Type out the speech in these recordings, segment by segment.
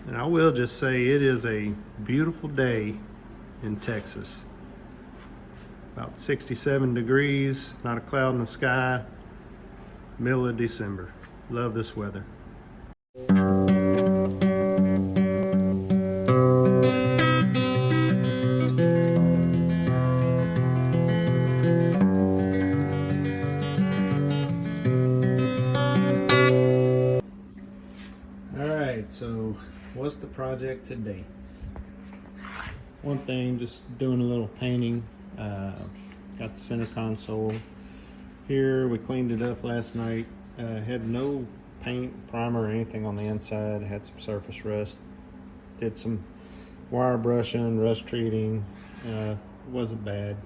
And I will just say it is a beautiful day in Texas. About 67 degrees, not a cloud in the sky, middle of December. Love this weather. Alright, so what's the project today? One thing, just doing a little painting. Got the center console here. We cleaned it up last night. Had no paint, primer, or anything on the inside. Had some surface rust. Did some wire brushing, rust treating. Wasn't bad.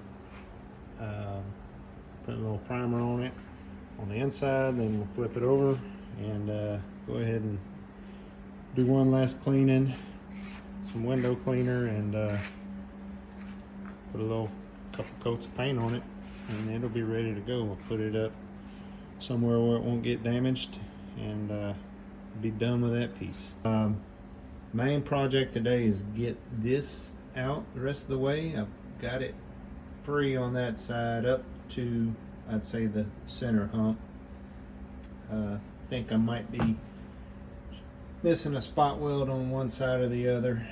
Put a little primer on it on the inside, then we'll flip it over and go ahead and do one last cleaning, some window cleaner, and put a couple coats of paint on it, and it'll be ready to go. We'll put it up somewhere where it won't get damaged, and be done with that piece. Main project today is get this out the rest of the way. I've got it free on that side up to, I'd say, the center hump. Think I might be missing a spot weld on one side or the other.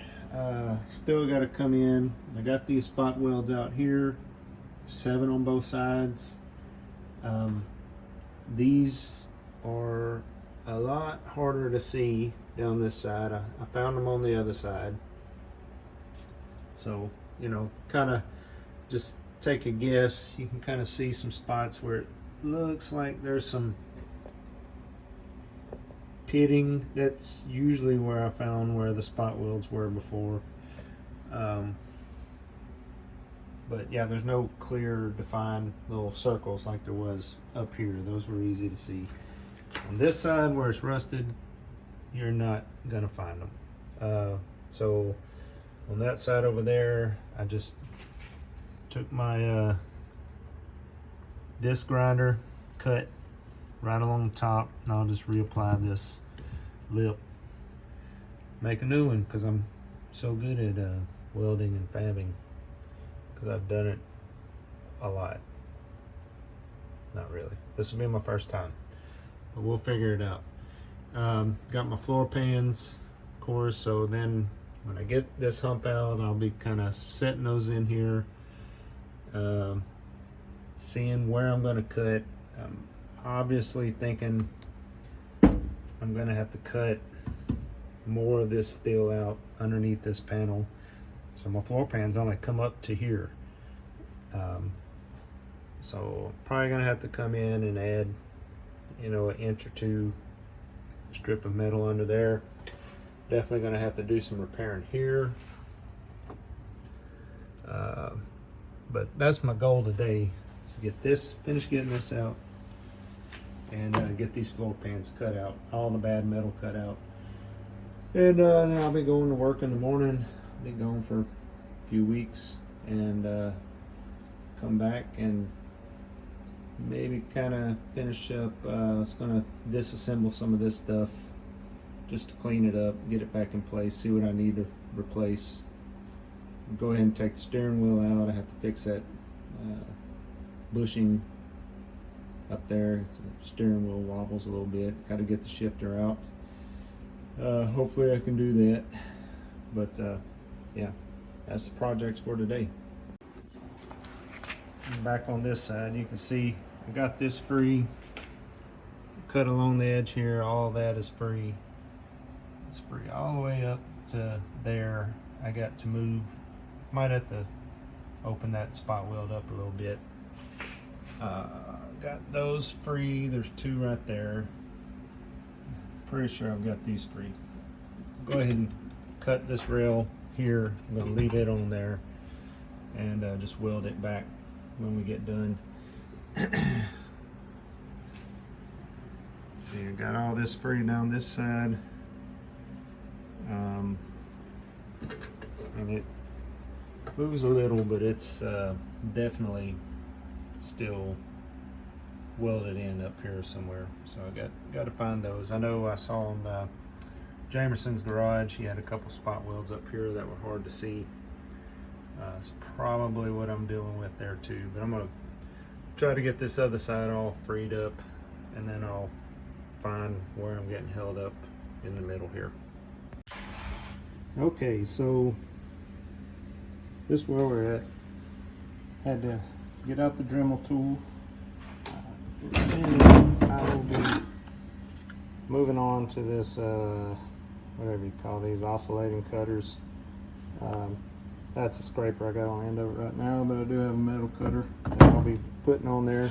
Still got to come in. I got these spot welds out here, 7 on both sides. These are a lot harder to see down this side. I found them on the other side. So, you know, kind of just take a guess. You can kind of see some spots where it looks like there's some pitting. That's usually where I found where the spot welds were before. But yeah, there's no clear defined little circles like there was up here. Those were easy to see. On this side where it's rusted, you're not gonna find them. So on that side over there, I just took my disc grinder, cut right along the top, and I'll just reapply this lip, make a new one, because I'm so good at welding and fabbing, because I've done it a lot. Not really, this will be my first time, but we'll figure it out. Got my floor pans, of course, so then when I get this hump out, I'll be kind of setting those in here, seeing where I'm going to cut. I'm obviously thinking I'm going to have to cut more of this steel out underneath this panel, so my floor pans only come up to here. So probably going to have to come in and add, you know, an inch or two strip of metal under there. Definitely going to have to do some repairing here. But that's my goal today, is to get this, finish getting this out, and get these floor pans cut out, all the bad metal cut out. And then I'll be going to work in the morning. I'll be gone for a few weeks, and come back and maybe kind of finish up. It's going to disassemble some of this stuff just to clean it up, get it back in place, see what I need to replace. Go ahead and take the steering wheel out. I have to fix that bushing up there. The steering wheel wobbles a little bit. Got to get the shifter out. Hopefully I can do that. But yeah, that's the projects for today. And back on this side, you can see I got this free. Cut along the edge here. All that is free. It's free all the way up to there. I got to move. Might have to open that spot weld up a little bit. Got those free. There's 2 right there. Pretty sure I've got these free. Go ahead and cut this rail here. I'm going to leave it on there and just weld it back when we get done. See, I got all this free down this side. And it moves a little, but it's definitely still welded in up here somewhere. So I got to find those. I know I saw them Jamerson's garage, he had a couple spot welds up here that were hard to see. It's probably what I'm dealing with there too, but I'm gonna try to get this other side all freed up, and then I'll find where I'm getting held up in the middle here. Okay, so this is where we're at. Had to get out the Dremel tool. And I will be moving on to this, whatever you call these, oscillating cutters. That's a scraper I got on the end of it right now, but I do have a metal cutter that I'll be putting on there.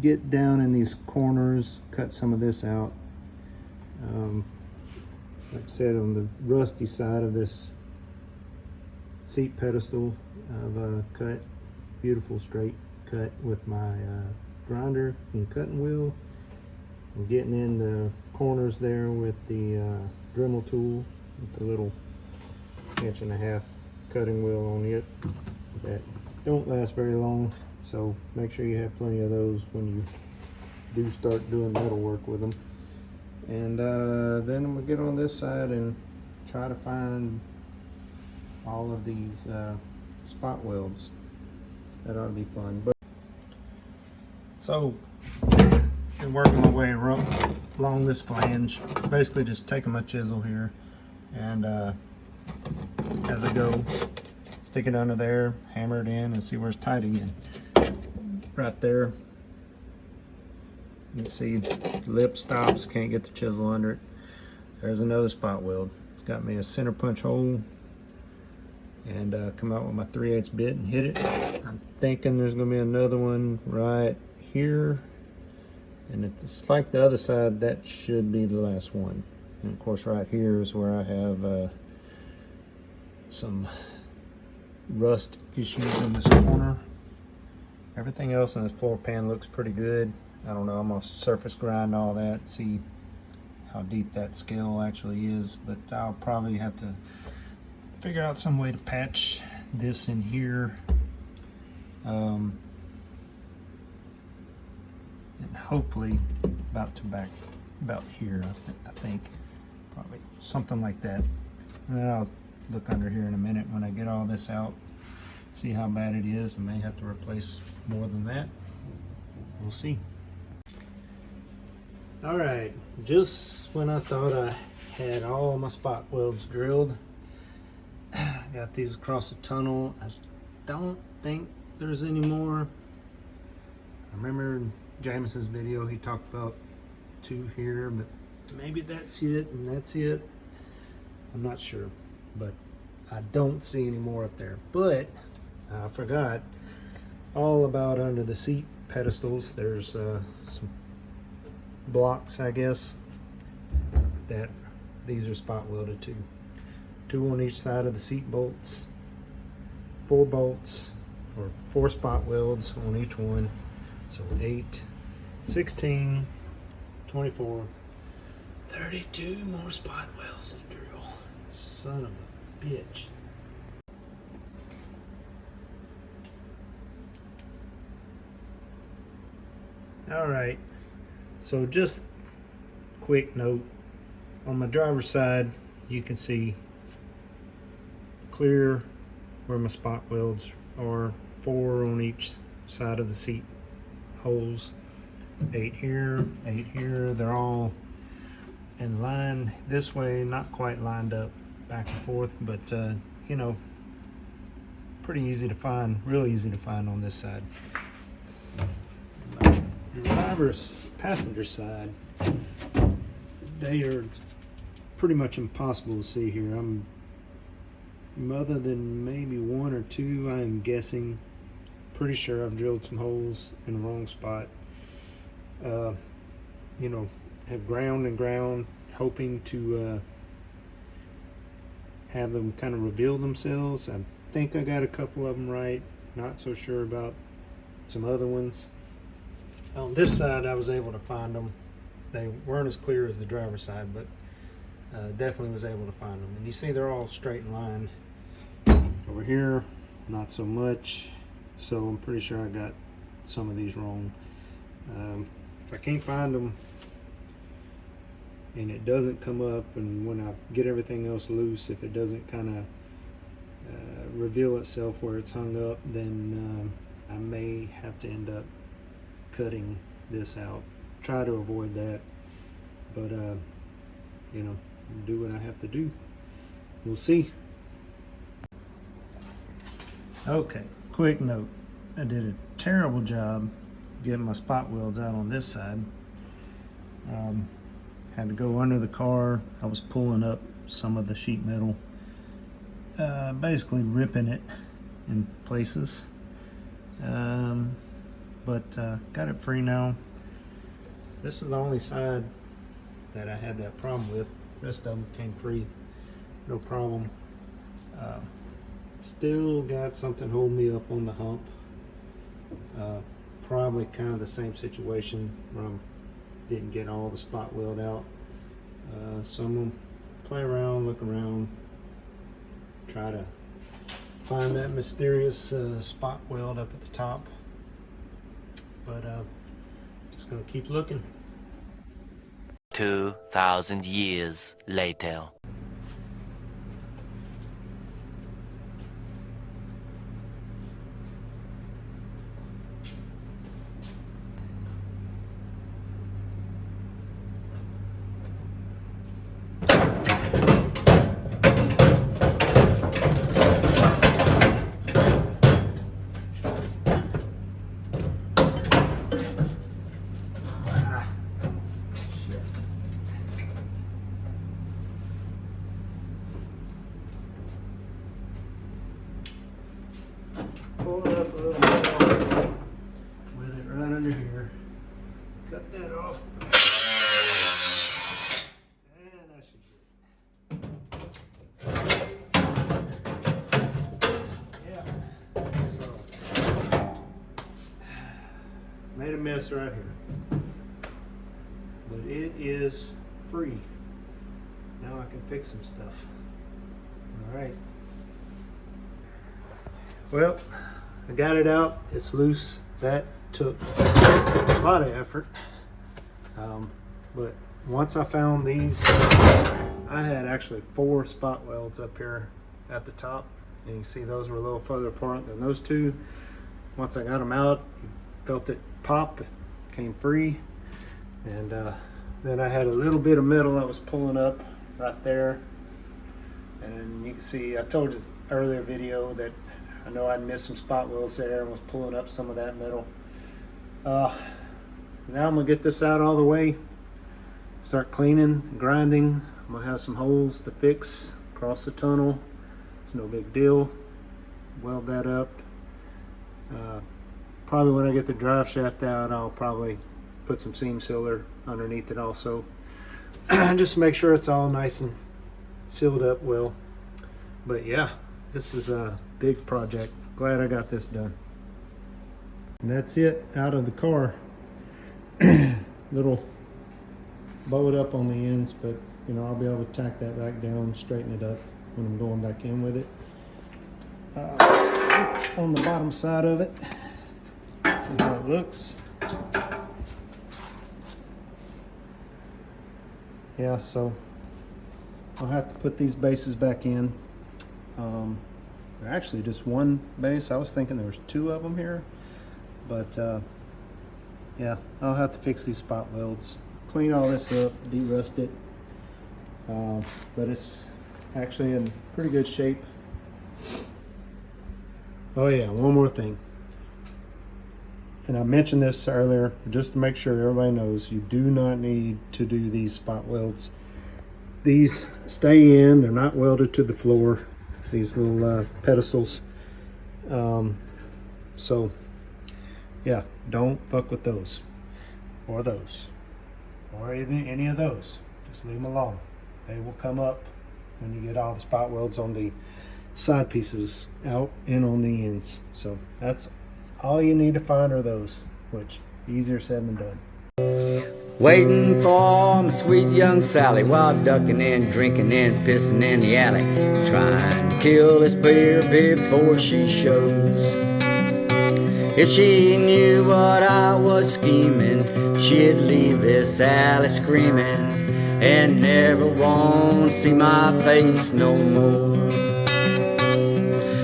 Get down in these corners, cut some of this out. Like I said, on the rusty side of this seat pedestal, I've cut beautiful straight cut with my grinder and cutting wheel. I'm getting in the corners there with the Dremel tool with the little 1.5 inch cutting wheel on it that don't last very long, so make sure you have plenty of those when you do start doing metal work with them. And then I'm gonna get on this side and try to find all of these spot welds. That ought to be fun. But so been working my way along this flange, basically just taking my chisel here and as I go, stick it under there, hammer it in, and see where it's tight again. Right there, you can see the lip stops, can't get the chisel under it. There's another spot weld. It's got me a center punch hole, and come out with my 3/8 bit and hit it. I'm thinking there's going to be another one right here, and if it's like the other side, that should be the last one. And of course right here is where I have some rust issues in this corner. Everything else in this floor pan looks pretty good. I don't know, I'm gonna surface grind all that, see how deep that scale actually is, but I'll probably have to figure out some way to patch this in here. And hopefully about here, I think, probably something like that. And then I'll look under here in a minute when I get all this out, see how bad it is. I may have to replace more than that. We'll see. All right, just when I thought I had all my spot welds drilled, got these across the tunnel. I don't think there's any more. I remember in Jameson's video he talked about 2 here, but maybe that's it and that's it. I'm not sure, but I don't see any more up there. But I forgot all about under the seat pedestals. There's some blocks, I guess, that these are spot welded to. 2 on each side of the seat bolts, 4 bolts or 4 spot welds on each one. So 8, 16, 24, 32 more spot welds to drill. Son of a bitch. All right, so just quick note, on my driver's side you can see clear where my spot welds are, 4 on each side of the seat holes, 8 here, 8 here. They're all in line this way, not quite lined up back and forth, but you know, pretty easy to find, real easy to find on this side. Driver's passenger side, they are pretty much impossible to see here. Other than maybe 1 or 2, I am guessing, pretty sure I've drilled some holes in the wrong spot. You know, have ground and ground, hoping to have them kind of reveal themselves. I think I got a couple of them right, not so sure about some other ones. On this side I was able to find them. They weren't as clear as the driver's side, but definitely was able to find them. And you see they're all straight in line. Over here, not so much. So I'm pretty sure I got some of these wrong. If I can't find them and it doesn't come up, and when I get everything else loose, if it doesn't kind of reveal itself where it's hung up, then I may have to end up cutting this out. Try to avoid that, but you know, do what I have to do. We'll see. Okay, quick note. I did a terrible job getting my spot welds out on this side. Had to go under the car. I was pulling up some of the sheet metal, basically ripping it in places, but got it free now. This is the only side that I had that problem with. The rest of them came free, no problem. Still got something holding me up on the hump. Probably kind of the same situation where I didn't get all the spot weld out. So I'm gonna play around, look around, try to find that mysterious spot weld up at the top. But just gonna keep looking. 2,000 years later. Pull it up a little more with it right under here. Cut that off. And I should get it. Yeah. So, made a mess right here. But it is free. Now I can fix some stuff. All right. Well, I got it out. It's loose. That took a lot of effort. But once I found these, I had actually 4 spot welds up here at the top. And you can see those were a little further apart than those 2. Once I got them out, you felt it pop, it came free. And then I had a little bit of metal that was pulling up right there. And you can see, I told you earlier video that I know I'd missed some spot welds there and was pulling up some of that metal. Now I'm gonna get this out all the way, start cleaning, grinding. I'm gonna have some holes to fix across the tunnel. It's no big deal. Weld that up. Probably when I get the drive shaft out, I'll probably put some seam sealer underneath it also. Just to make sure it's all nice and sealed up well. But yeah, this is a big project. Glad I got this done. And that's it out of the car. Little bowed up on the ends, but you know, I'll be able to tack that back down, straighten it up when I'm going back in with it. On the bottom side of it, see how it looks. Yeah, so I'll have to put these bases back in. They're actually just one base. I was thinking there was 2 of them here, but yeah, I'll have to fix these spot welds, clean all this up, de-rust it, but it's actually in pretty good shape. Oh yeah, one more thing, and I mentioned this earlier just to make sure everybody knows, you do not need to do these spot welds. These stay in, they're not welded to the floor, these little pedestals. So yeah, don't fuck with those or any of those. Just leave them alone. They will come up when you get all the spot welds on the side pieces out and on the ends. So that's all you need to find are those, which easier said than done. Waiting for my sweet young Sally while ducking and drinking and pissing in the alley, trying to kill this beer before she shows. If she knew what I was scheming, she'd leave this alley screaming and never won't see my face no more.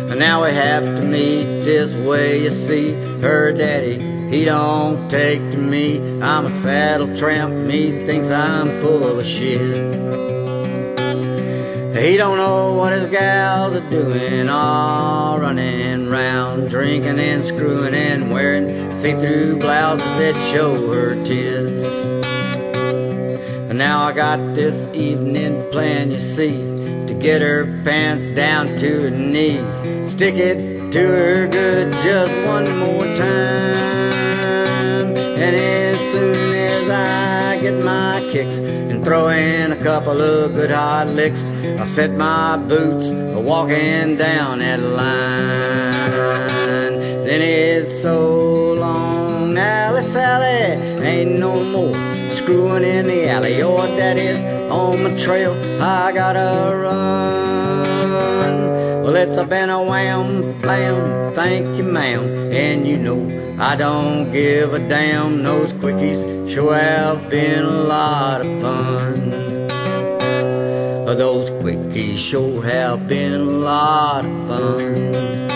And now we have to meet this way, you see. Her daddy, he don't take to me. I'm a saddle tramp, me thinks I'm full of shit. He don't know what his gals are doing, all running round, drinking and screwing and wearing see-through blouses that show her tits. And now I got this evening plan, you see, to get her pants down to her knees, stick it to her good just one more time. And as soon as I get my kicks and throw in a couple of good hard licks, I'll set my boots walking down that line. Then it's so long, Ally Sally, ain't no more screwing in the alley. Your daddy's on my trail, I gotta run. Well, it's been a wham, bam, thank you, ma'am. And you know I don't give a damn. Those quickies sure have been a lot of fun. Those quickies sure have been a lot of fun.